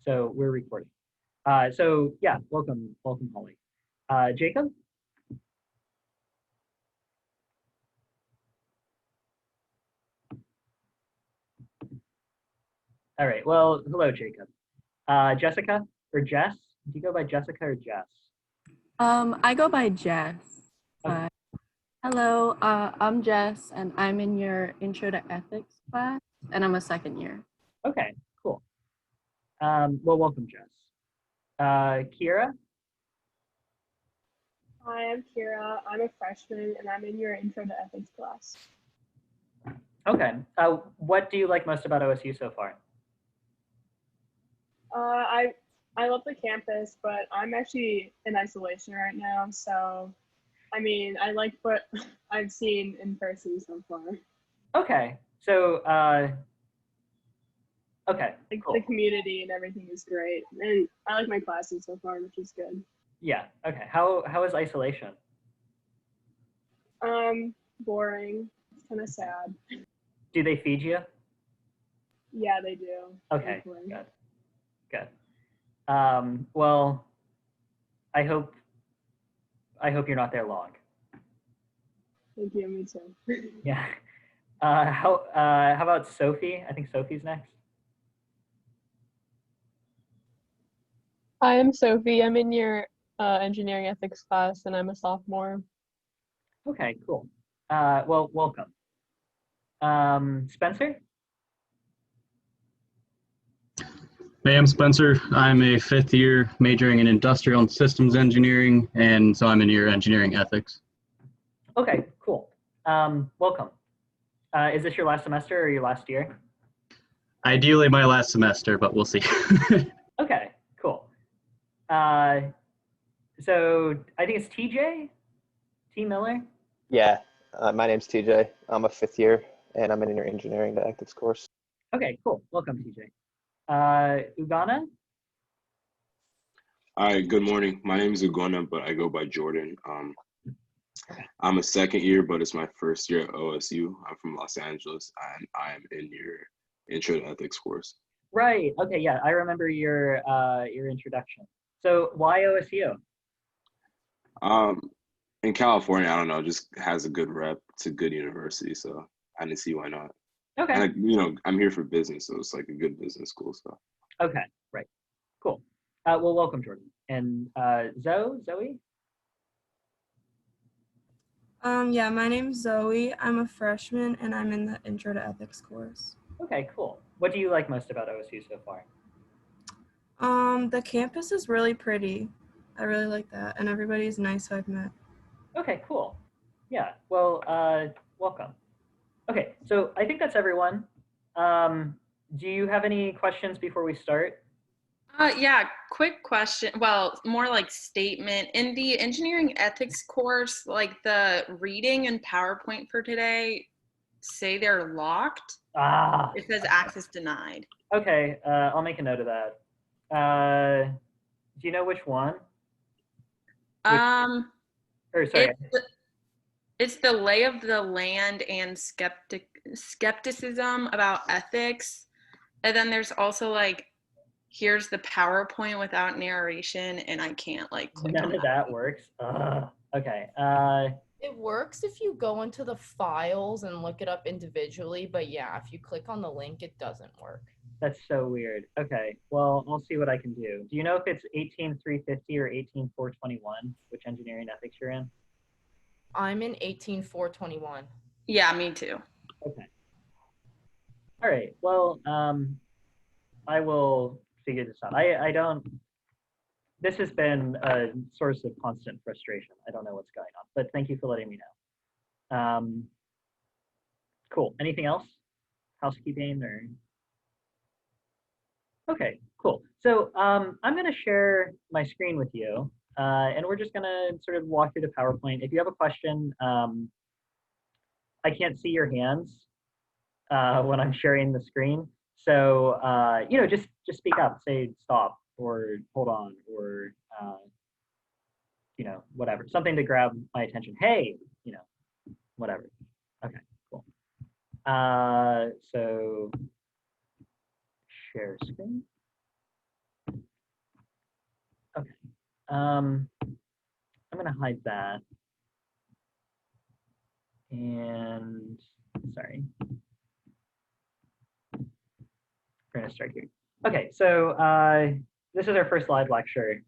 so we're recording. So yeah, welcome, Holly. Jacob? All right, well, hello, Jacob. Jessica or Jess? Do you go by Jessica or Jess? I go by Jess. Okay. Hello, I'm Jess, and I'm in your Intro to Ethics class, and I'm a second year. Okay, cool. Well, welcome, Jess. Kira? Hi, I'm Kira. I'm a freshman, and I'm in your Intro to Ethics class. Okay. What do you like most about OSU so far? I love the campus, but I'm actually in isolation right now. So, I mean, I like what I've seen in person so far. Okay. So, okay. Like cool. the community and everything is great, and I like my classes so far, which is good. Yeah. Okay. How is isolation? Boring. It's kind of sad. Do they feed you? Yeah, they do. Okay. Thankfully. Good. Well, I hope you're not there long. Thank you. Me too. Yeah. How about Sophie? I think Sophie's next. Hi, I'm Sophie. I'm in your engineering ethics class, and I'm a sophomore. Okay, cool. Well, welcome. Spencer? Hey, I'm Spencer. I'm a fifth year majoring in industrial and systems engineering, and so I'm in your engineering ethics. Okay, cool. Welcome. Is this your last semester or your last year? Ideally my last semester, but we'll see. Okay, cool. So I think it's TJ? T Miller? Yeah, my name's TJ. I'm a fifth year, and I'm in your engineering to ethics course. Okay, cool. Welcome, TJ. Ugana? Hi, good morning. My name is Ugona, but I go by Jordan. I'm a second year, but it's my first year at OSU. I'm from Los Angeles, and I'm in your Intro to Ethics course. Right. Okay. Yeah, I remember your introduction. So why OSU? In California, I don't know, just has a good rep. It's a good university, so I didn't see why not. Okay. And I'm here for business, so it's like a good business school. So. Okay. Right. Cool. Well, welcome, Jordan. And Zoe? Yeah, my name's Zoe. I'm a freshman, and I'm in the Intro to Ethics course. Okay, cool. What do you like most about OSU so far? The campus is really pretty. I really like that, and everybody's nice who I've met. Okay, cool. Yeah, well, welcome. Okay, so I think that's everyone. Do you have any questions before we start? Yeah, quick question. Well, more like statement. In the engineering ethics course, like the reading and PowerPoint for today say they're locked. It says access denied. Okay, I'll make a note of that. Do you know which one? Sorry. It's the lay of the land and skepticism about ethics. And then there's also like, here's the PowerPoint without narration, and I can't like click on None of that works. Okay. It works if you go into the files and look it up individually, but yeah, if you click on the link, it doesn't work. That's so weird. Okay, well, I'll see what I can do. Do you know if it's 18350 or 18421, which engineering ethics you're in? I'm in 18421. Yeah, me too. Okay. All right, well, I will figure this out. I don't, this has been a source of constant frustration. I don't know what's going on, but thank you for letting me know. Cool, anything else? Housekeeping or? Okay, cool. So I'm gonna share my screen with you and we're just gonna sort of walk through the PowerPoint. If you have a question, I can't see your hands when I'm sharing the screen. So, you know, just speak up, say stop or hold on or, you know, whatever, something to grab my attention. Hey, you know, whatever. Okay, cool. So share screen. I'm gonna hide that. And sorry. We're gonna start here. Okay, so this is our first live lecture.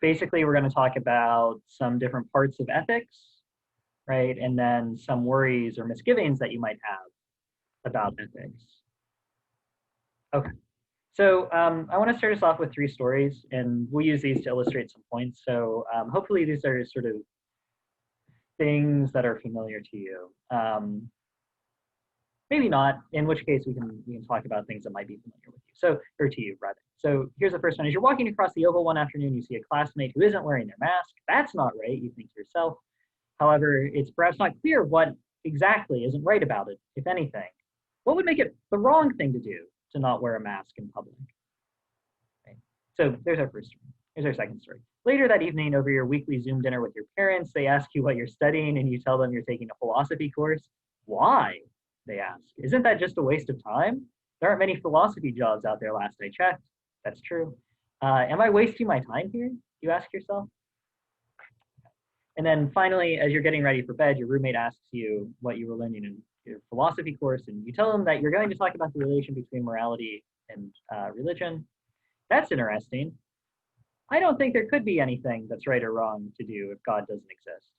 Basically, we're gonna talk about some different parts of ethics, right? And then some worries or misgivings that you might have about ethics. Okay, so I wanna start us off with 3 stories, and we'll use these to illustrate some points. So hopefully these are sort of things that are familiar to you. Maybe not, in which case we can talk about things that might be familiar with you. So, or to you rather. So here's the first one. As you're walking across the oval one afternoon, you see a classmate who isn't wearing their mask. That's not right, you think to yourself. However, it's perhaps not clear what exactly isn't right about it, if anything. What would make it the wrong thing to do to not wear a mask in public? Right. So there's our first story. Here's our second story. Later that evening, over your weekly Zoom dinner with your parents, they ask you what you're studying and you tell them you're taking a philosophy course. Why? They ask. Isn't that just a waste of time? There aren't many philosophy jobs out there last I checked. That's true. Am I wasting my time here? You ask yourself. And then finally, as you're getting ready for bed, your roommate asks you what you were learning in your philosophy course, and you tell them that you're going to talk about the relation between morality and religion. That's interesting. I don't think there could be anything that's right or wrong to do if God doesn't exist.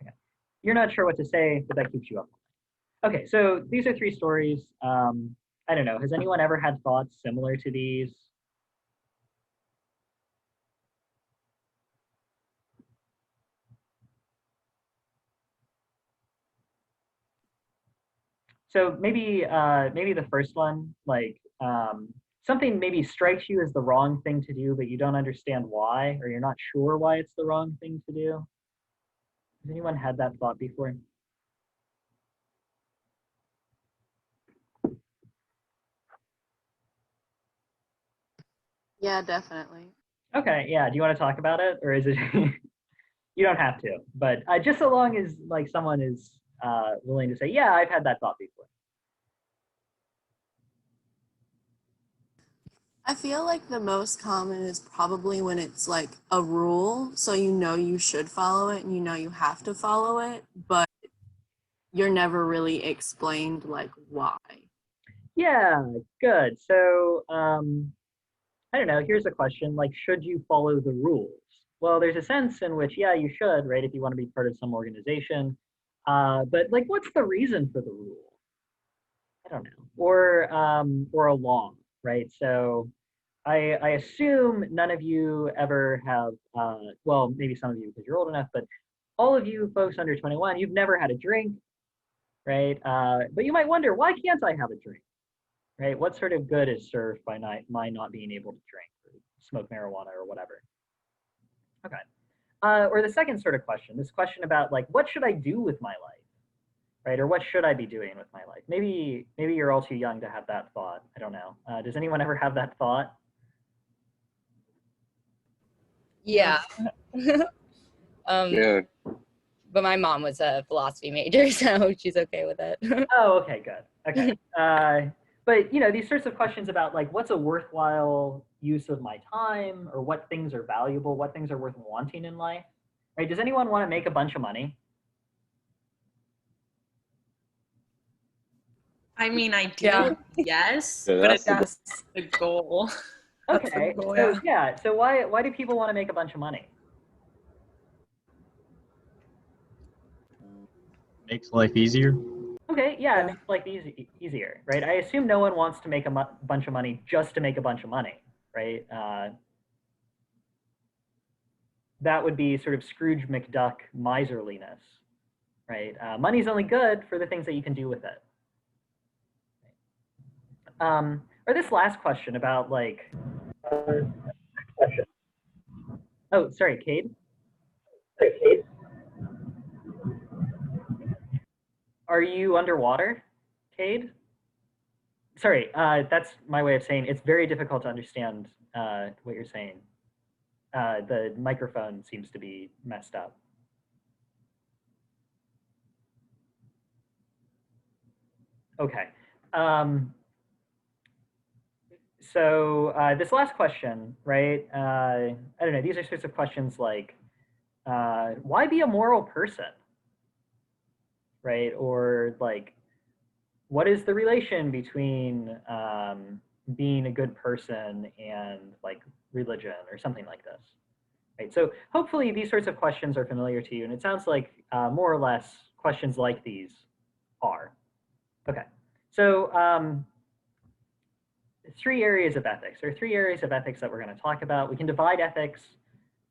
Okay. You're not sure what to say, but that keeps you up. Okay, so these are 3 stories. I don't know, has anyone ever had thoughts similar to these? So maybe maybe the first one, like something maybe strikes you as the wrong thing to do, but you don't understand why, or you're not sure why it's the wrong thing to do. Has anyone had that thought before? Yeah, definitely. Okay, yeah. Do you want to talk about it, or is it? You don't have to, but just so long as like someone is willing to say, yeah, I've had that thought before. I feel like the most common is probably when it's like a rule, so you know you should follow it and you know you have to follow it, but you're never really explained like why. Yeah, good. So I don't know. Here's a question: like, should you follow the rules? Well, there's a sense in which, yeah, you should, right? If you want to be part of some organization, but like, what's the reason for the rule? I don't know. Or a law, right? So I assume none of you ever have, well, maybe some of you because you're old enough, but all of you folks under 21, you've never had a drink, right? But you might wonder, why can't I have a drink, right? What sort of good is served by my not being able to drink or smoke marijuana or whatever? Okay. Or the second sort of question, this question about like, what should I do with my life, right? Or what should I be doing with my life? Maybe you're all too young to have that thought. I don't know. Does anyone ever have that thought? Yeah. Yeah. But my mom was a philosophy major, so she's okay with it. Oh, okay, good. Okay. But you know, these sorts of questions about like what's a worthwhile use of my time, or what things are valuable, what things are worth wanting in life, right? Does anyone want to make a bunch of money? I mean, I do, Yeah. yes, Yeah, but that's it's Yes. the goal. That's the Okay, goal, so yeah. yeah, so why do people want to make a bunch of money? Makes life easier. Okay, yeah, it Yeah. makes life easier, right? I assume no one wants to make a bunch of money just to make a bunch of money, right? That would be sort of Scrooge McDuck miserliness, right? Money's only good for the things that you can do with it. Or this last question about like, oh, sorry, Cade. Are you underwater, Cade? Sorry, that's my way of saying it's very difficult to understand what you're saying. The microphone seems to be messed up. Okay. So this last question, right? I don't know. These are sorts of questions like, why be a moral person, right? Or like, what is the relation between being a good person and like religion or something like this, right? So hopefully these sorts of questions are familiar to you, and it sounds like more or less questions like these are. Okay, so three areas of ethics. There are three areas of ethics that we're going to talk about. We can divide ethics,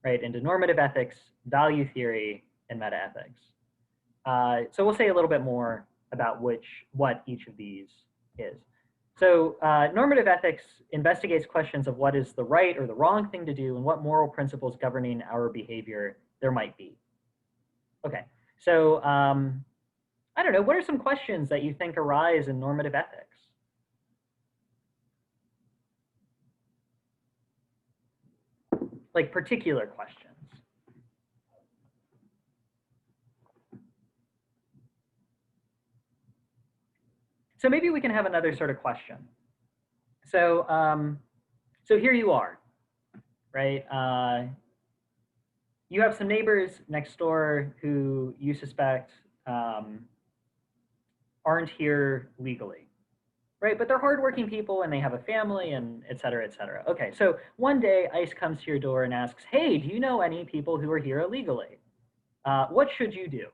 right, into normative ethics, value theory, and metaethics. So we'll say a little bit more about what each of these is. So normative ethics investigates questions of what is the right or the wrong thing to do and what moral principles governing our behavior there might be. Okay, so I don't know, what are some questions that you think arise in normative ethics? Like particular questions. So maybe we can have another sort of question. So, so here you are, right? You have some neighbors next door who you suspect aren't here legally, right? But they're hardworking people and they have a family and et cetera, et cetera. Okay, so one day ICE comes to your door and asks, hey, do you know any people who are here illegally? What should you do?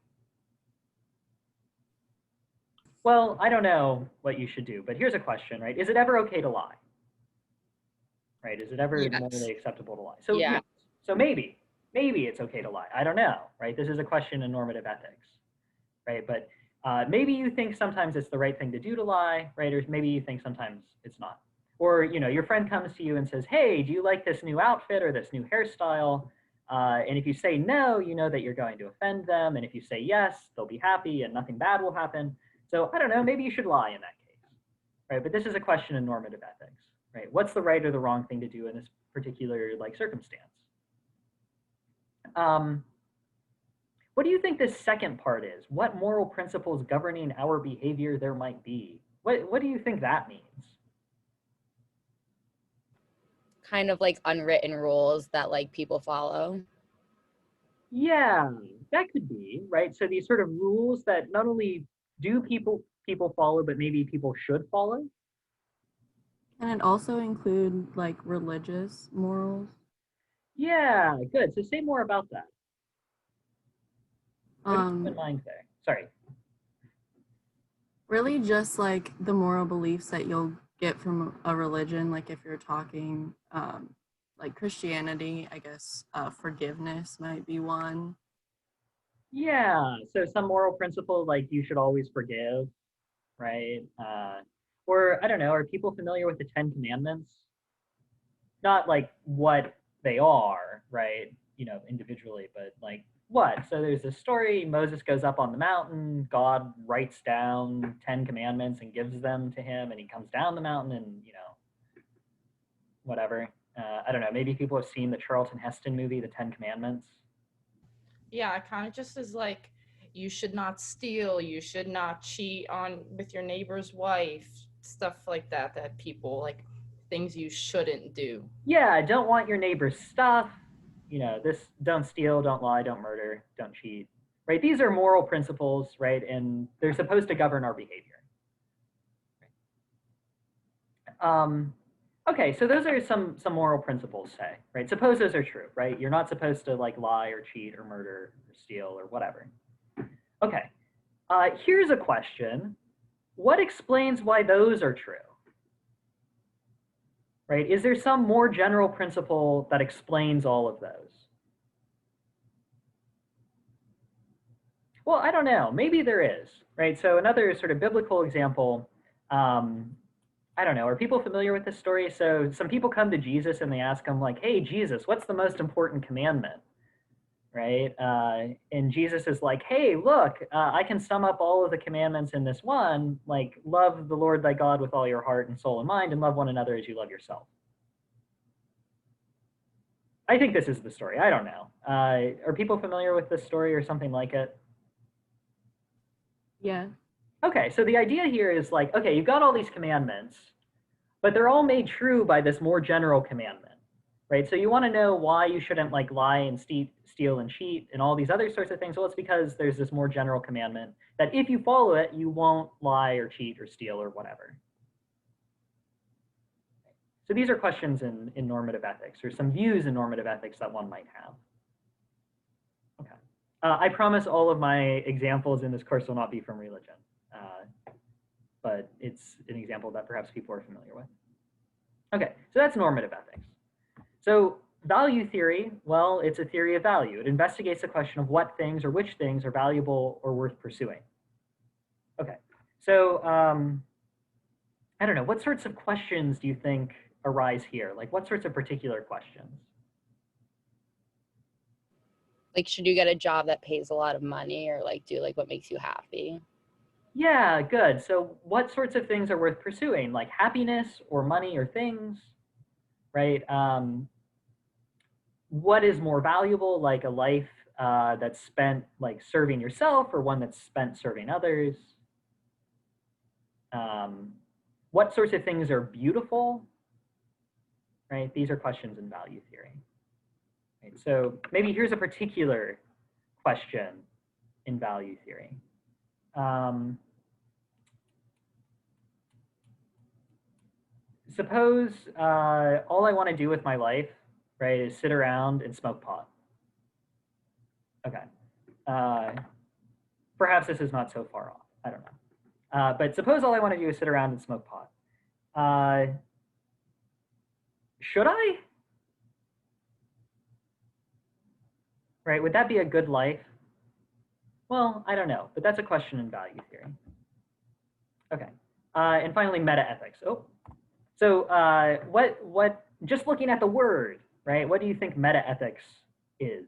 Well, I don't know what you should do, but here's a question, right? Is it ever okay to lie? Right? Is it ever Yes. morally acceptable to lie? So Yeah. yes. So maybe it's okay to lie. I don't know, right? This is a question in normative ethics, right? But maybe you think sometimes it's the right thing to do to lie, right? Or maybe you think sometimes it's not. Or your friend comes to you and says, "Hey, do you like this new outfit or this new hairstyle?" And if you say no, you know that you're going to offend them. And if you say yes, they'll be happy and nothing bad will happen. So I don't know, maybe you should lie in that case, right? But this is a question in normative ethics, right? What's the right or the wrong thing to do in this particular like circumstance? What do you think this second part is? What moral principles governing our behavior there might be? What do you think that means? Kind of like unwritten rules that like people follow. Yeah, that could be, right? So these sort of rules that not only do people follow, but maybe people should follow. Can it also include like religious morals? Yeah, good. So say more about that. What do you have in Um, mind there? Sorry. really just like the moral beliefs that you'll get from a religion. Like if you're talking like Christianity, I guess forgiveness might be one. Yeah, so some moral principle like you should always forgive, right? Or I don't know, are people familiar with the Ten Commandments? Not like what they are, right? Individually, but like what? So there's this story, Moses goes up on the mountain, God writes down 10 commandments and gives them to him, and he comes down the mountain and, whatever. I don't know, maybe people have seen the Charlton Heston movie, The 10 Commandments. Yeah, it kind of just is like you should not steal, you should not cheat on with your neighbor's wife, stuff like that, that people like things you shouldn't do. Yeah, don't want your neighbor's stuff. This don't steal, don't lie, don't murder, don't cheat. Right? These are moral principles, right? And they're supposed to govern our behavior. Okay, so those are some moral principles, say, right? Suppose those are true, right? You're not supposed to like lie or cheat or murder or steal or whatever. Okay, here's a question. What explains why those are true? Right? Is there some more general principle that explains all of those? Well, I don't know. Maybe there is, right? So another sort of biblical example, I don't know. Are people familiar with this story? So some people come to Jesus and they ask him like, hey, Jesus, what's the most important commandment? Right? And Jesus is like, hey, look, I can sum up all of the commandments in this one, like love the Lord thy God with all your heart and soul and mind and love one another as you love yourself. I think this is the story. I don't know. Are people familiar with this story or something like it? Yeah. Okay, so the idea here is like, okay, you've got all these commandments. but they're all made true by this more general commandment, right? So you want to know why you shouldn't like lie and steal and cheat and all these other sorts of things. Well, it's because there's this more general commandment that if you follow it, you won't lie or cheat or steal or whatever. So these are questions in normative ethics, or some views in normative ethics that one might have. Okay. I promise all of my examples in this course will not be from religion, but it's an example that perhaps people are familiar with. Okay, so that's normative ethics. So value theory, well, it's a theory of value. It investigates the question of what things or which things are valuable or worth pursuing. Okay, so I don't know, what sorts of questions do you think arise here? Like what sorts of particular questions? Like, should you get a job that pays a lot of money, or like do like what makes you happy? Yeah, good. So what sorts of things are worth pursuing? Like happiness or money or things, right? What is more valuable, like a life that's spent like serving yourself or one that's spent serving others? What sorts of things are beautiful, right? These are questions in value theory. Right? So maybe here's a particular question in value theory. Suppose all I want to do with my life, right, is sit around and smoke pot. Okay. Perhaps this is not so far off. I don't know. But suppose all I want to do is sit around and smoke pot. Should I? Right, would that be a good life? Well, I don't know, but that's a question in value theory. Okay, and finally, meta-ethics. Oh, so what? Just looking at the word, right? What do you think meta-ethics is?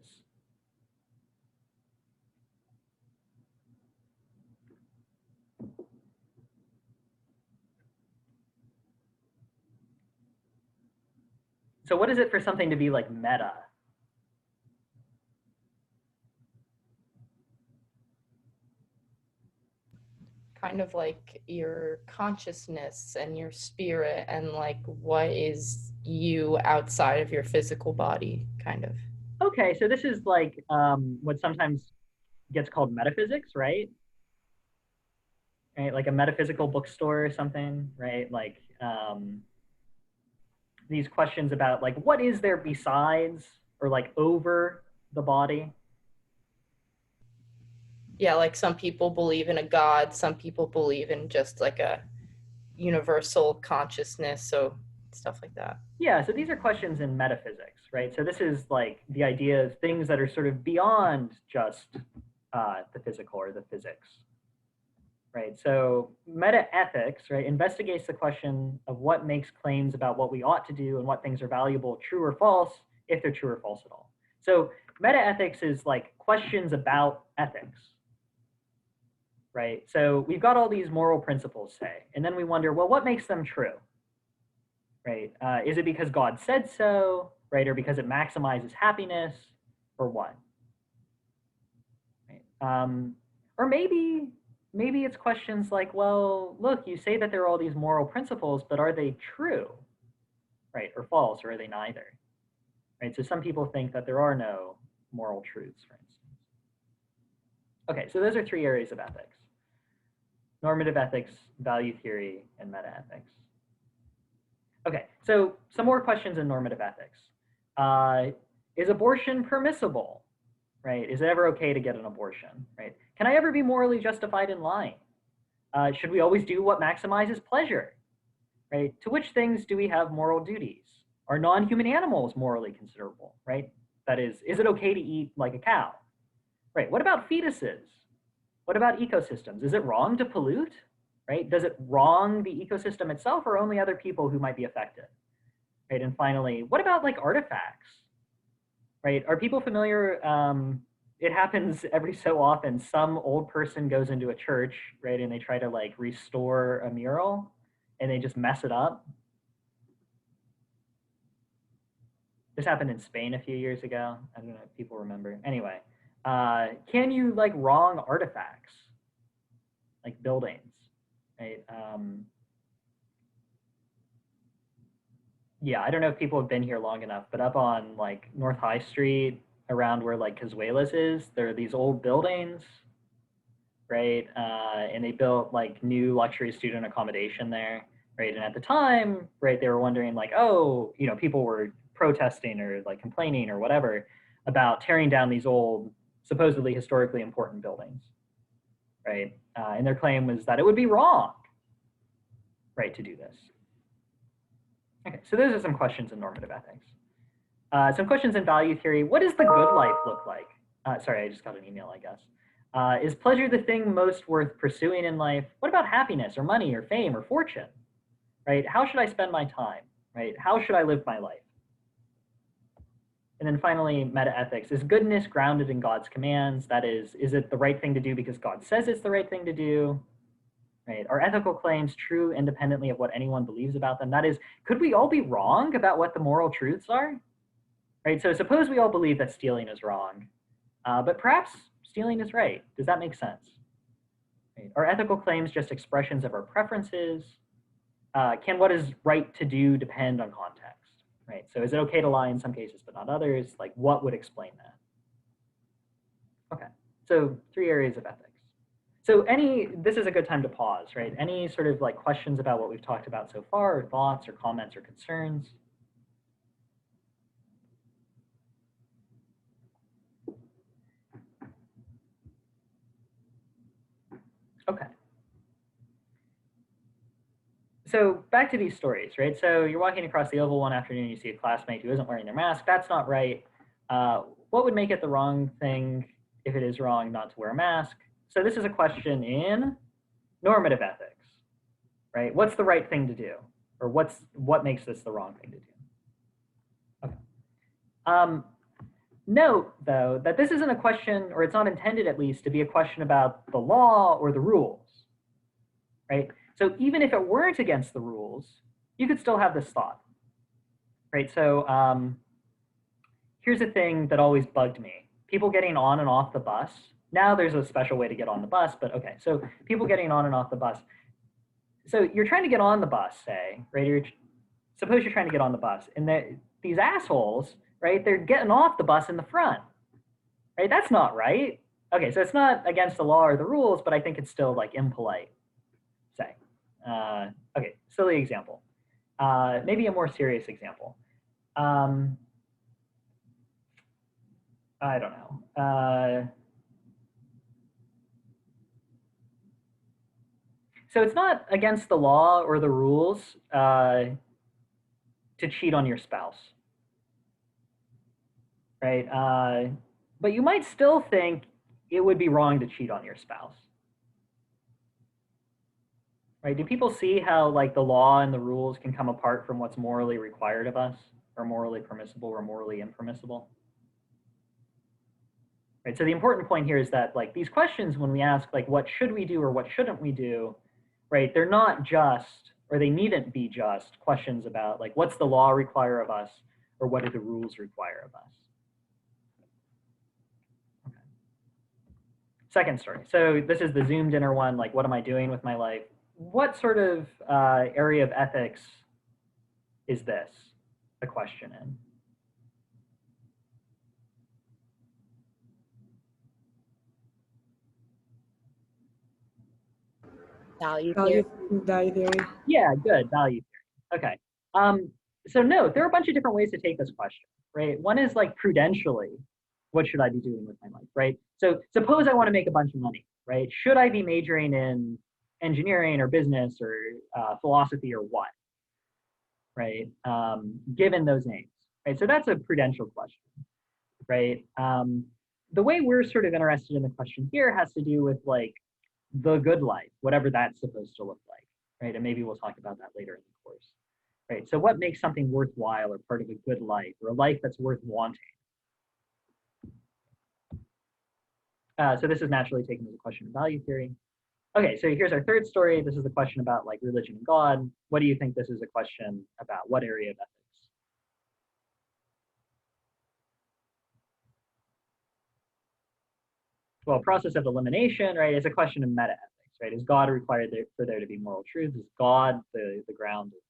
So what is it for something to be like meta? Kind of like your consciousness and your spirit, and like what is you outside of your physical body, kind of. Okay, so this is like what sometimes gets called metaphysics, right? Right, like a metaphysical bookstore or something, right? Like these questions about like what is there besides or like over the body? Yeah, like some people believe in a god, some people believe in just like a universal consciousness, so stuff like that. Yeah, so these are questions in metaphysics, right? So this is like the idea of things that are sort of beyond just the physical or the physics, right? So meta-ethics, right, investigates the question of what makes claims about what we ought to do and what things are valuable, true or false, if they're true or false at all. So meta-ethics is like questions about ethics, right? So we've got all these moral principles, say, and then we wonder, well, what makes them true, right? Is it because God said so, right? Or because it maximizes happiness, or what? Right? Or maybe it's questions like, well, look, you say that there are all these moral principles, but are they true, right? Or false, or are they neither? Right? So some people think that there are no moral truths, for instance. Okay, so those are three areas of ethics: normative ethics, value theory, and meta-ethics. Okay, so some more questions in normative ethics. Is abortion permissible? Right? Is it ever okay to get an abortion? Right? Can I ever be morally justified in lying? Should we always do what maximizes pleasure? Right? To which things do we have moral duties? Are non-human animals morally considerable? Right? That is it okay to eat like a cow? Right? What about fetuses? What about ecosystems? Is it wrong to pollute? Right? Does it wrong the ecosystem itself or only other people who might be affected? Right? And finally, what about like artifacts? Right? Are people familiar? It happens every so often. Some old person goes into a church, right, and they try to like restore a mural, and they just mess it up. This happened in Spain a few years ago. I don't know if people remember. Anyway, can you like wrong artifacts, like buildings, right? yeah, I don't know if people have been here long enough, but up on like North High Street, around where like Cazuelas is, there are these old buildings, right? And they built like new luxury student accommodation there, right? And at the time, right, they were wondering like, oh, you know, people were protesting or like complaining or whatever about tearing down these old, supposedly historically important buildings, right? And their claim was that it would be wrong, right, to do this. Okay, so those are some questions in normative ethics. Some questions in value theory. What does the good life look like? Sorry, I just got an email, I guess. Is pleasure the thing most worth pursuing in life? What about happiness or money or fame or fortune? Right? How should I spend my time? Right? How should I live my life? And then finally, meta-ethics. Is goodness grounded in God's commands? That is it the right thing to do because God says it's the right thing to do? Right? Are ethical claims true independently of what anyone believes about them? That is, could we all be wrong about what the moral truths are? Right? So suppose we all believe that stealing is wrong, but perhaps stealing is right. Does that make sense? Right? Are ethical claims just expressions of our preferences? Can what is right to do depend on context? Right? So is it okay to lie in some cases but not others? Like what would explain that? Okay, so 3 areas of ethics. So this is a good time to pause, right? Any sort of like questions about what we've talked about so far, or thoughts or comments or concerns? Okay. So back to these stories, right? So you're walking across the oval one afternoon, you see a classmate who isn't wearing their mask. That's not right. What would make it the wrong thing if it is wrong not to wear a mask? So this is a question in normative ethics, right? What's the right thing to do? Or what makes this the wrong thing to do? Okay. Note, though, that this isn't a question, or it's not intended at least, to be a question about the law or the rules, right? So even if it weren't against the rules, you could still have this thought, right? So here's a thing that always bugged me. People getting on and off the bus. Now there's a special way to get on the bus, but okay. So people getting on and off the bus. So you're trying to get on the bus, say, right? Suppose you're trying to get on the bus, and these assholes, right, they're getting off the bus in the front, right? That's not right. Okay, so it's not against the law or the rules, but I think it's still like impolite, say. Okay, silly example. Maybe a more serious example. I don't know. So it's not against the law or the rules to cheat on your spouse, right? But you might still think it would be wrong to cheat on your spouse, right? Do people see how like the law and the rules can come apart from what's morally required of us, or morally permissible or morally impermissible? Right. So the important point here is that like these questions, when we ask like what should we do or what shouldn't we do, right? They're not just, or they needn't be just questions about like what's the law require of us or what do the rules require of us. Okay. Second story. So this is the Zoom dinner one. Like, what am I doing with my life? What sort of area of ethics is this a question in? Value theory. Value theory. Yeah, good, value theory. Okay. So no, there are a bunch of different ways to take this question, right? One is like prudentially, what should I be doing with my life, right? So suppose I want to make a bunch of money, right? Should I be majoring in engineering or business or philosophy or what, right? Given those names, right? So that's a prudential question, right? The way we're sort of interested in the question here has to do with like the good life, whatever that's supposed to look like, right? And maybe we'll talk about that later in the course, right? So what makes something worthwhile or part of a good life or a life that's worth wanting? So this is naturally taken as a question of value theory. Okay, so here's our third story. This is the question about like religion and God. What do you think this is a question about? What area of ethics? Well, process of elimination, right, is a question of meta-ethics, right? Is God required for there to be moral truth? Is God the ground of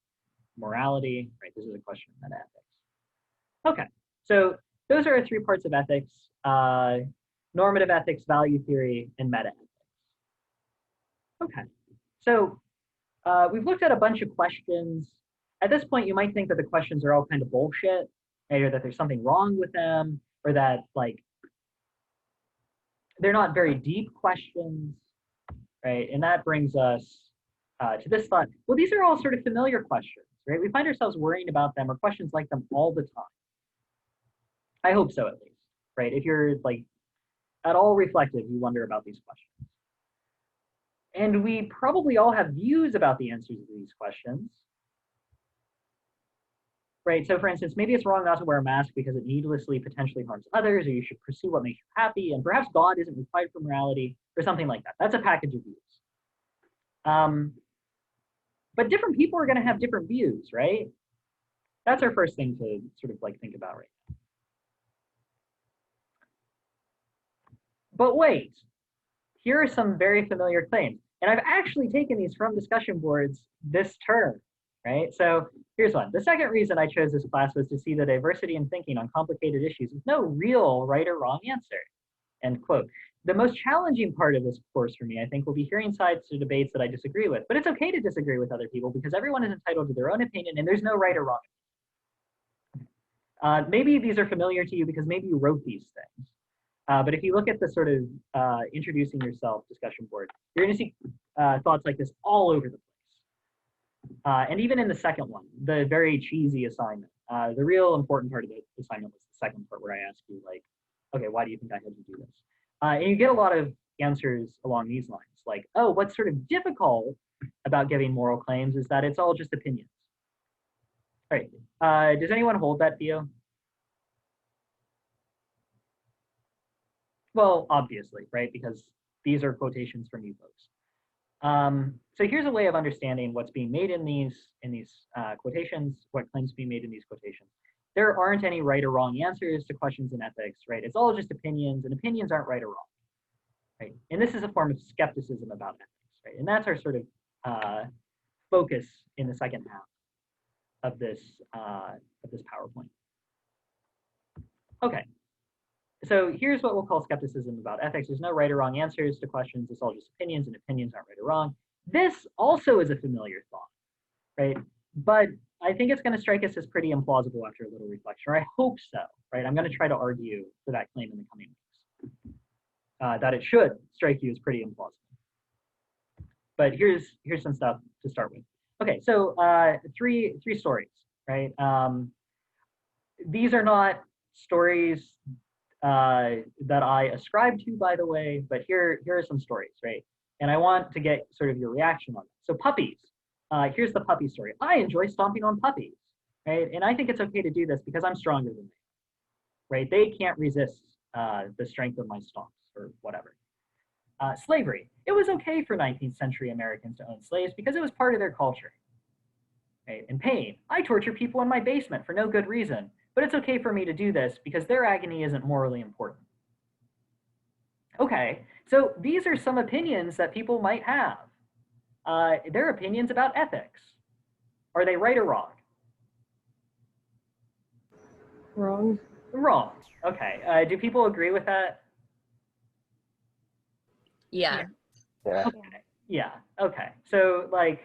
morality, right? This is a question of metaethics. Okay, so those are our 3 parts of ethics: normative ethics, value theory, and metaethics. Okay, so we've looked at a bunch of questions. At this point, you might think that the questions are all kind of bullshit, right? Or that there's something wrong with them, or that like they're not very deep questions, right? And that brings us to this thought. Well, these are all sort of familiar questions, right? We find ourselves worrying about them or questions like them all the time. I hope so, at least, right? If you're like at all reflective, you wonder about these questions. And we probably all have views about the answers to these questions, right? So for instance, maybe it's wrong not to wear a mask because it needlessly potentially harms others, or you should pursue what makes you happy, and perhaps God isn't required for morality, or something like that. That's a package of views. But different people are gonna have different views, right? That's our first thing to sort of like think about right now. But wait, here are some very familiar claims. And I've actually taken these from discussion boards this term, right? So here's one. The second reason I chose this class was to see the diversity in thinking on complicated issues with no real right or wrong answer, end quote. The most challenging part of this course for me, I think, will be hearing sides to debates that I disagree with. But it's okay to disagree with other people because everyone is entitled to their own opinion and there's no right or wrong. Maybe these are familiar to you because maybe you wrote these things. But if you look at the sort of introducing yourself discussion board, you're going to see thoughts like this all over the place. And even in the second one, the very cheesy assignment, the real important part of the assignment was the second part where I asked you, like, okay, why do you think I had to do this? And you get a lot of answers along these lines, like, oh, what's sort of difficult about giving moral claims is that it's all just opinions. All right, does anyone hold that view? Well, obviously, right? Because these are quotations from you folks. So here's a way of understanding what's being made in these quotations, what claims being made in these quotations. There aren't any right or wrong answers to questions in ethics, right? It's all just opinions, and opinions aren't right or wrong, right? And this is a form of skepticism about ethics, right? And that's our sort of focus in the second half of this PowerPoint. Okay. So here's what we'll call skepticism about ethics. There's no right or wrong answers to questions. It's all just opinions, and opinions aren't right or wrong. This also is a familiar thought, right? But I think it's going to strike us as pretty implausible after a little reflection, or I hope so, right? I'm going to try to argue for that claim in the coming weeks, that it should strike you as pretty implausible. But here's some stuff to start with. Okay, so three stories, right? These are not stories that I ascribe to, by the way, but here are some stories, right? And I want to get sort of your reaction on it. So puppies, here's the puppy story. I enjoy stomping on puppies, right? And I think it's okay to do this because I'm stronger than they, right? They can't resist the strength of my stomps or whatever. Slavery, it was okay for 19th century Americans to own slaves because it was part of their culture, right? And pain, I torture people in my basement for no good reason, but it's okay for me to do this because their agony isn't morally important. Okay, so these are some opinions that people might have. They're opinions about ethics. Are they right or wrong? Wrong. Wrong. Okay, do people agree with that? Yeah. Yeah. Okay. Yeah, okay. So like,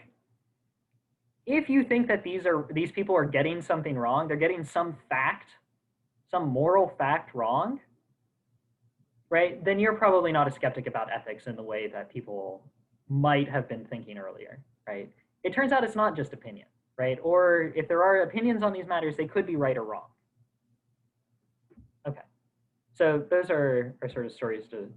if you think that these people are getting something wrong, they're getting some fact, some moral fact wrong, right? Then you're probably not a skeptic about ethics in the way that people might have been thinking earlier, right? It turns out it's not just opinion, right? Or if there are opinions on these matters, they could be right or wrong. Okay, so those are sort of stories to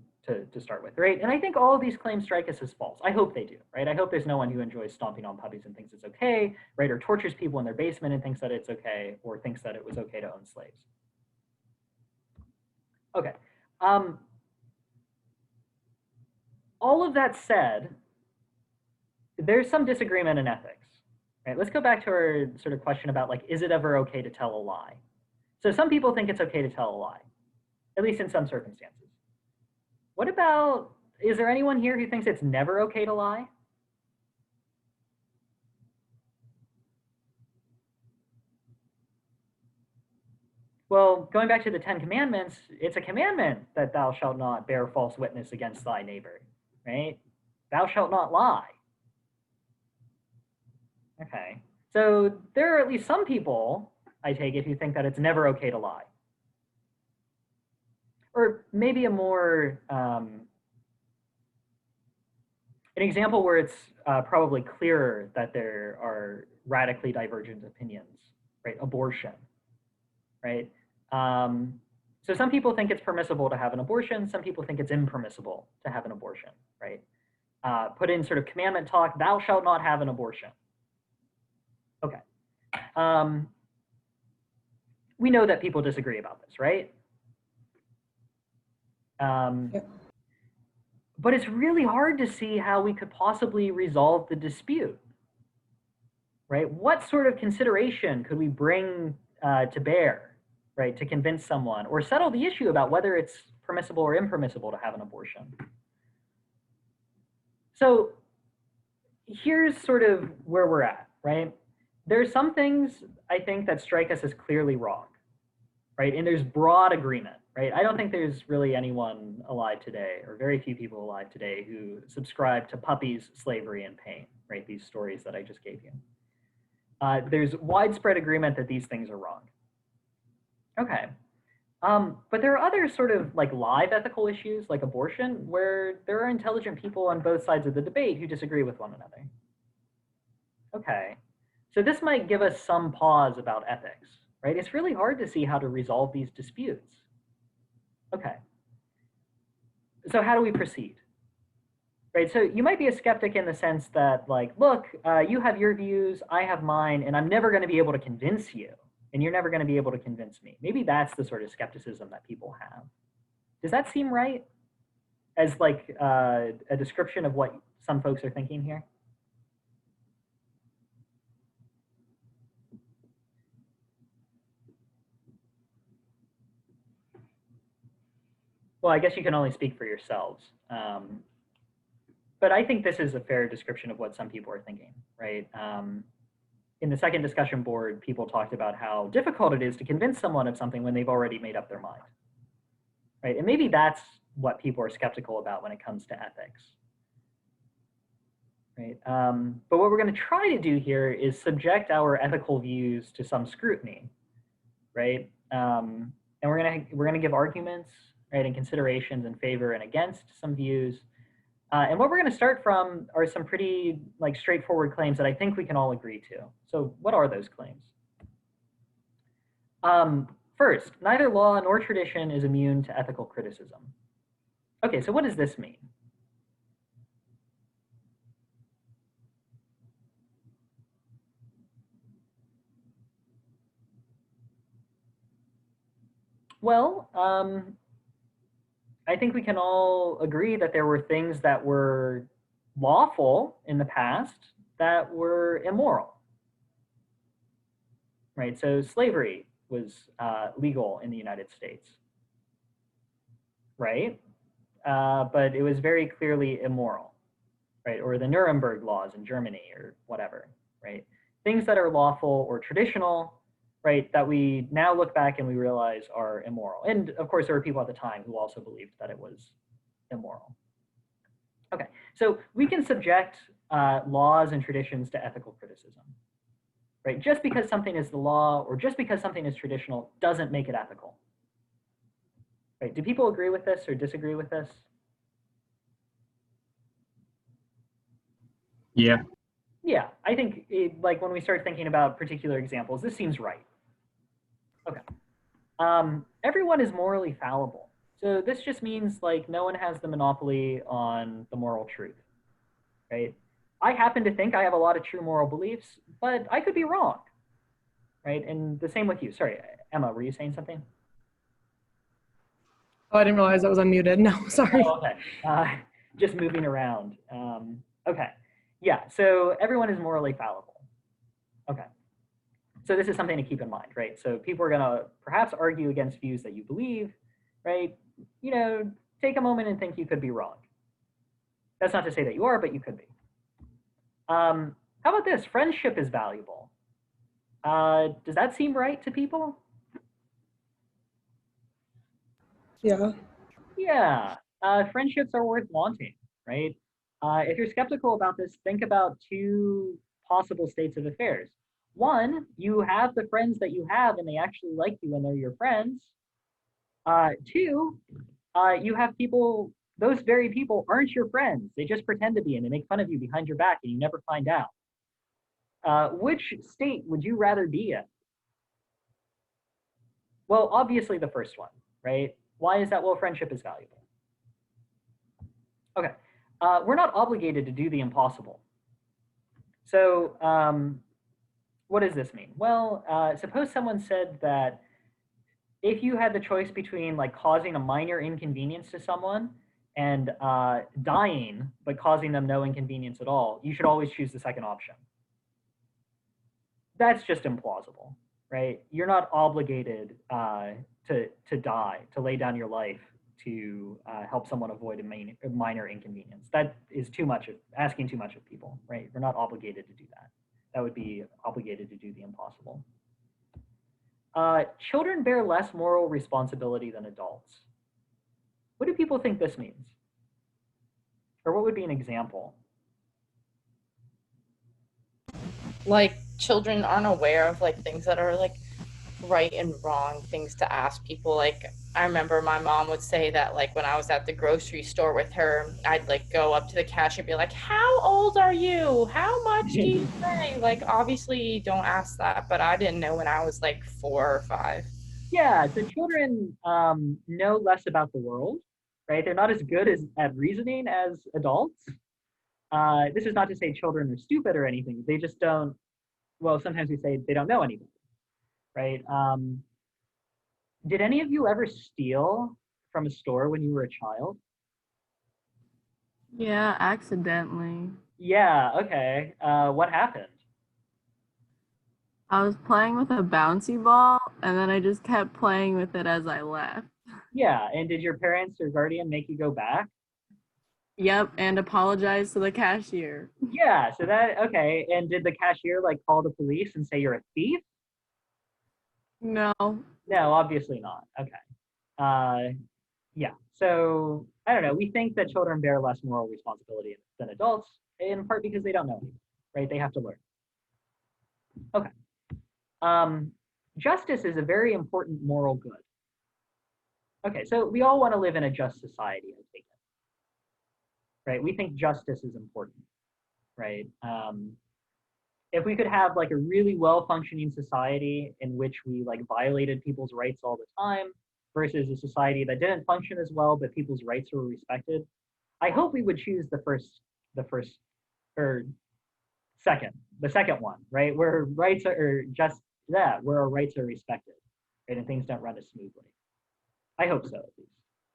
start with, right? And I think all of these claims strike us as false. I hope they do, right? I hope there's no one who enjoys stomping on puppies and thinks it's okay, right? Or tortures people in their basement and thinks that it's okay, or thinks that it was okay to own slaves. Okay. All of that said, there's some disagreement in ethics, right? Let's go back to our sort of question about like, is it ever okay to tell a lie? So some people think it's okay to tell a lie, at least in some circumstances. What about, is there anyone here who thinks it's never okay to lie? Well, going back to the 10 Commandments, it's a commandment that thou shalt not bear false witness against thy neighbor, right? Thou shalt not lie. Okay. So there are at least some people, I take it, who think that it's never okay to lie. Or maybe a more, an example where it's probably clearer that there are radically divergent opinions, right? Abortion, right? So some people think it's permissible to have an abortion. Some people think it's impermissible to have an abortion, right? Put in sort of commandment talk, thou shalt not have an abortion. Okay. We know that people disagree about this, right? Yep. But it's really hard to see how we could possibly resolve the dispute, right? What sort of consideration could we bring to bear, right, to convince someone or settle the issue about whether it's permissible or impermissible to have an abortion? So here's sort of where we're at, right? There's some things I think that strike us as clearly wrong, right? And there's broad agreement, right? I don't think there's really anyone alive today, or very few people alive today, who subscribe to puppies, slavery, and pain, right? These stories that I just gave you. There's widespread agreement that these things are wrong. Okay. But there are other sort of like live ethical issues like abortion where there are intelligent people on both sides of the debate who disagree with one another. Okay. So this might give us some pause about ethics, right? It's really hard to see how to resolve these disputes. Okay. So how do we proceed? Right, so you might be a skeptic in the sense that, like, look, you have your views, I have mine, and I'm never going to be able to convince you, and you're never going to be able to convince me. Maybe that's the sort of skepticism that people have. Does that seem right? As like a description of what some folks are thinking here? Well, I guess you can only speak for yourselves. But I think this is a fair description of what some people are thinking, right? In the second discussion board, people talked about how difficult it is to convince someone of something when they've already made up their mind, right? And maybe that's what people are skeptical about when it comes to ethics, right? But what we're going to try to do here is subject our ethical views to some scrutiny, right? And we're gonna give arguments, right, and considerations in favor and against some views. And what we're going to start from are some pretty like straightforward claims that I think we can all agree to. So what are those claims? First, neither law nor tradition is immune to ethical criticism. Okay, so what does this mean? Well, I think we can all agree that there were things that were lawful in the past that were immoral, right? So slavery was legal in the United States, right? But it was very clearly immoral, right? Or the Nuremberg laws in Germany or whatever, right? Things that are lawful or traditional, right, that we now look back and we realize are immoral. And of course, there were people at the time who also believed that it was immoral. Okay, so we can subject laws and traditions to ethical criticism, right? Just because something is the law or just because something is traditional doesn't make it ethical. Right, do people agree with this or disagree with this? Yeah. Yeah, I think like when we start thinking about particular examples, this seems right. Okay. Everyone is morally fallible. So this just means like no one has the monopoly on the moral truth, right? I happen to think I have a lot of true moral beliefs, but I could be wrong, right? And the same with you. Sorry, Emma, were you saying something? Oh, I didn't realize I was unmuted. No, sorry. Oh, okay. Just moving around. Okay. Yeah, so everyone is morally fallible. Okay. So this is something to keep in mind, right? So people are going to perhaps argue against views that you believe, right? You know, take a moment and think you could be wrong. That's not to say that you are, but you could be. How about this? Friendship is valuable. Does that seem right to people? Yeah. Yeah, friendships are worth wanting, right? If you're skeptical about this, think about two possible states of affairs. One, you have the friends that you have and they actually like you and they're your friends. Two, you have people, those very people aren't your friends. They just pretend to be and they make fun of you behind your back and you never find out. Which state would you rather be in? Well, obviously the first one, right? Why is that? Well, friendship is valuable. Okay. We're not obligated to do the impossible. So what does this mean? Well, suppose someone said that if you had the choice between like causing a minor inconvenience to someone and dying, but causing them no inconvenience at all, you should always choose the second option. That's just implausible, right? You're not obligated to die, to lay down your life to help someone avoid a minor inconvenience. That is too much, asking too much of people, right? We're not obligated to do that. That would be obligated to do the impossible. Children bear less moral responsibility than adults. What do people think this means? Or what would be an example? Like children aren't aware of like things that are like right and wrong things to ask people. Like I remember my mom would say that like when I was at the grocery store with her, I'd like go up to the cashier and be like, how old are you? How much do you weigh? Like obviously don't ask that, but I didn't know when I was like 4 or 5. Yeah, so children know less about the world, right? They're not as good at reasoning as adults. This is not to say children are stupid or anything. They just don't, well, sometimes we say they don't know anything, right? Did any of you ever steal from a store when you were a child? Yeah, accidentally. Yeah, okay. What happened? I was playing with a bouncy ball and then I just kept playing with it as I left. Yeah, and did your parents or guardian make you go back? Yep, and apologize to the cashier. Yeah, so that, okay. And did the cashier like call the police and say you're a thief? No. No, obviously not. Okay. Yeah, so I don't know. We think that children bear less moral responsibility than adults, in part because they don't know anything, right? They have to learn. Okay. Justice is a very important moral good. Okay, so we all want to live in a just society, I take it. Right? We think justice is important, right? If we could have like a really well-functioning society in which we like violated people's rights all the time versus a society that didn't function as well, but people's rights were respected, I hope we would choose the second one, right? Where rights are just that, where our rights are respected, right? And things don't run as smoothly. I hope so, at least.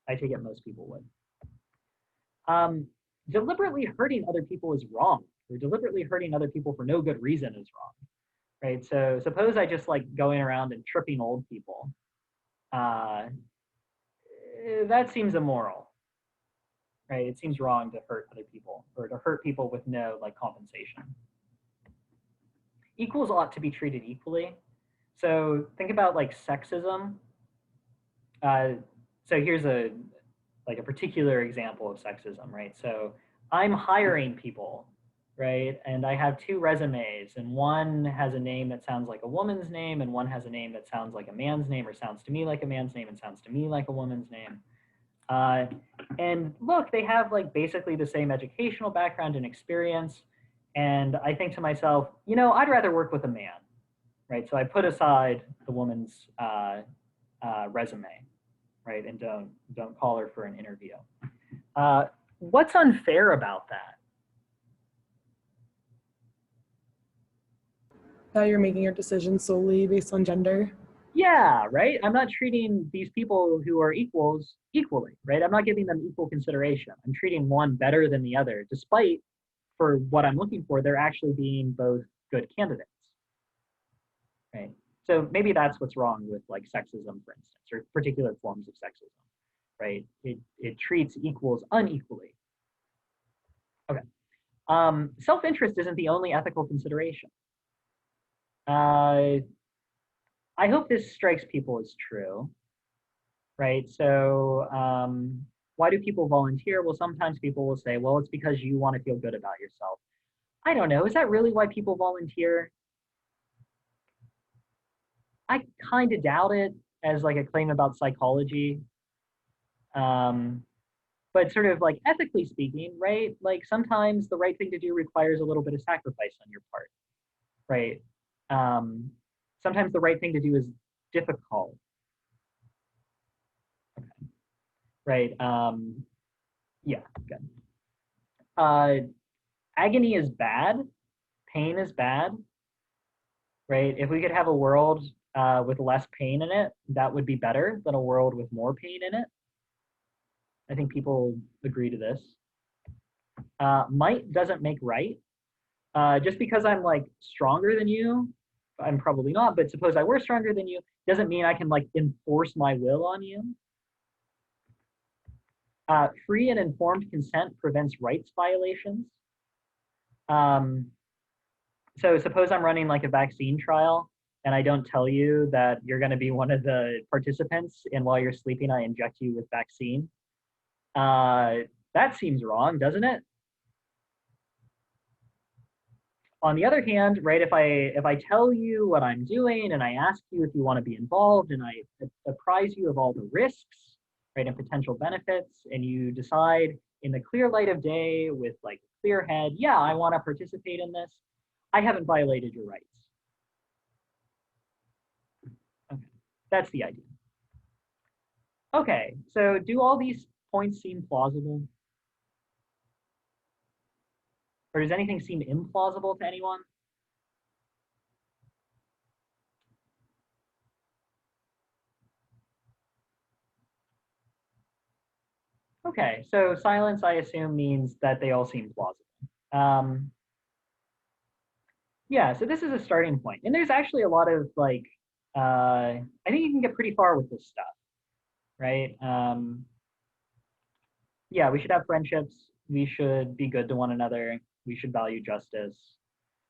I take it most people would. Deliberately hurting other people is wrong, or deliberately hurting other people for no good reason is wrong, right? So suppose I just like going around and tripping old people. That seems immoral, right? It seems wrong to hurt other people or to hurt people with no like compensation. Equals ought to be treated equally. So think about like sexism. So here's a particular example of sexism, right? So I'm hiring people, right? And I have two resumes, and one has a name that sounds like a woman's name, and one has a name that sounds like a man's name, or sounds to me like a man's name, and sounds to me like a woman's name. And look, they have like basically the same educational background and experience. And I think to myself, you know, I'd rather work with a man, right? So I put aside the woman's resume, right, and don't call her for an interview. What's unfair about that? That you're making your decisions solely based on gender. Yeah, right. I'm not treating these people who are equals equally, right? I'm not giving them equal consideration. I'm treating one better than the other, despite for what I'm looking for, they're actually being both good candidates, right? So maybe that's what's wrong with like sexism, for instance, or particular forms of sexism, right? It treats equals unequally. Okay. Self-interest isn't the only ethical consideration. I hope this strikes people as true. right? So why do people volunteer? Well, sometimes people will say, well, it's because you want to feel good about yourself. I don't know. Is that really why people volunteer? I kind of doubt it as like a claim about psychology. Um, but sort of like ethically speaking, right? Like sometimes the right thing to do requires a little bit of sacrifice on your part, right? Um, sometimes the right thing to do is difficult, right? Yeah, good. Agony is bad. Pain is bad, right? If we could have a world with less pain in it, that would be better than a world with more pain in it. I think people agree to this. Might doesn't make right. Just because I'm like stronger than you, I'm probably not, but suppose I were stronger than you, doesn't mean I can like enforce my will on you. Free and informed consent prevents rights violations. So suppose I'm running like a vaccine trial and I don't tell you that you're going to be one of the participants, and while you're sleeping, I inject you with vaccine. That seems wrong, doesn't it? On the other hand, right, if I tell you what I'm doing and I ask you if you want to be involved and I apprise you of all the risks, right, and potential benefits, and you decide in the clear light of day with like a clear head, yeah, I want to participate in this, I haven't violated your rights. Okay, that's the idea. Okay, so do all these points seem plausible? Or does anything seem implausible to anyone? Okay, so silence, I assume, means that they all seem plausible. Yeah, so this is a starting point. And there's actually a lot of like, I think you can get pretty far with this stuff, right? Yeah, we should have friendships. We should be good to one another. We should value justice.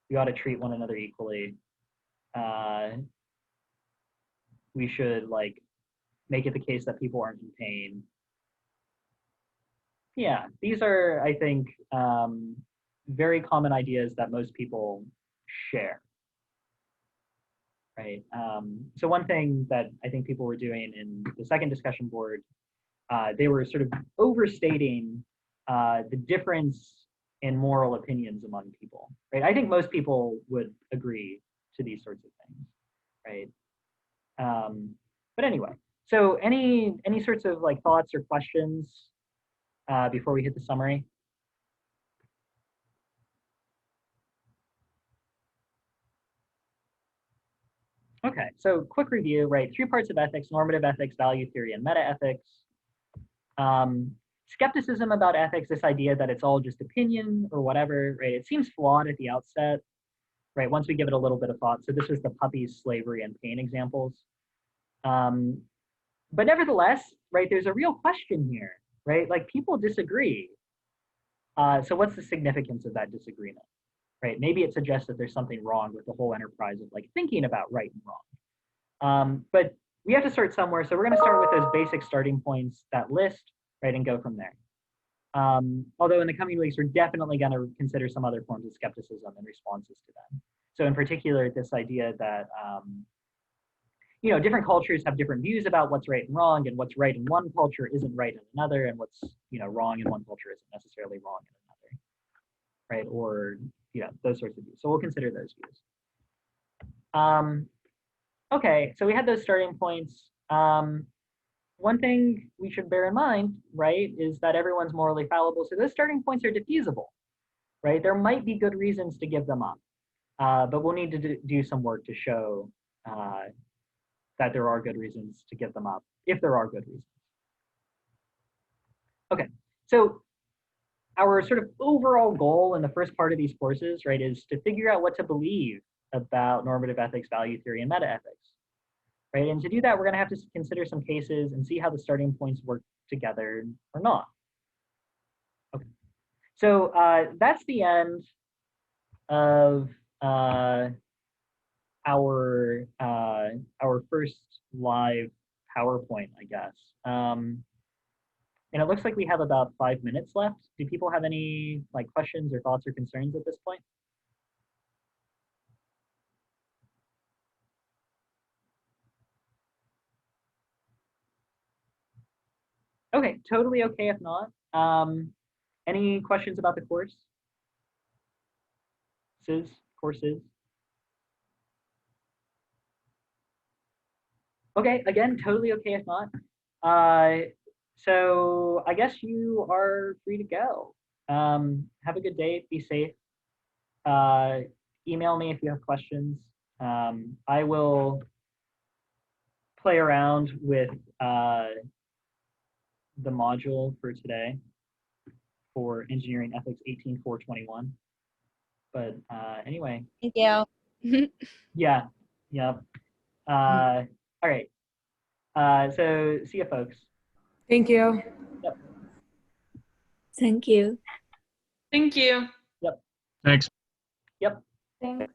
We ought to treat one another equally. We should like make it the case that people aren't in pain. Yeah, these are, I think, very common ideas that most people share, right? So one thing that I think people were doing in the second discussion board, they were sort of overstating the difference in moral opinions among people, right? I think most people would agree to these sorts of things, right? But anyway, so any sorts of like thoughts or questions before we hit the summary? Okay, so quick review, right? 3 parts of ethics: normative ethics, value theory, and meta-ethics. Skepticism about ethics, this idea that it's all just opinion or whatever, right? It seems flawed at the outset, right? Once we give it a little bit of thought. So this was the puppies, slavery, and pain examples. But nevertheless, right, there's a real question here, right? Like people disagree. So what's the significance of that disagreement, right? Maybe it suggests that there's something wrong with the whole enterprise of like thinking about right and wrong. But we have to start somewhere. So we're going to start with those basic starting points, that list, right, and go from there. Although in the coming weeks, we're definitely going to consider some other forms of skepticism and responses to them. So in particular, this idea that, you know, different cultures have different views about what's right and wrong, and what's right in one culture isn't right in another, and what's, you know, wrong in one culture isn't necessarily wrong in another, right? Or, you know, those sorts of views. So we'll consider those views. Okay, so we had those starting points. One thing we should bear in mind, right, is that everyone's morally fallible. So those starting points are diffusable, right? There might be good reasons to give them up, but we'll need to do some work to show that there are good reasons to give them up, if there are good reasons. Okay, so our sort of overall goal in the first part of these courses, right, is to figure out what to believe about normative ethics, value theory, and meta-ethics, right? And to do that, we're going to have to consider some cases and see how the starting points work together or not. Okay, so that's the end of our first live PowerPoint, I guess. And it looks like we have about 5 minutes left. Do people have any like questions or thoughts or concerns at this point? Okay, totally okay if not. Any questions about the courses? Courses? Okay, again, totally okay if not. So I guess you are free to go. Have a good day, be safe. Email me if you have questions. I will play around with the module for today for Engineering Ethics 18421. But anyway. Thank you. Yeah, yep. All right. So see you folks. Thank you. Yep. Thank you. Thank you. Yep. Thanks. Yep. Thanks.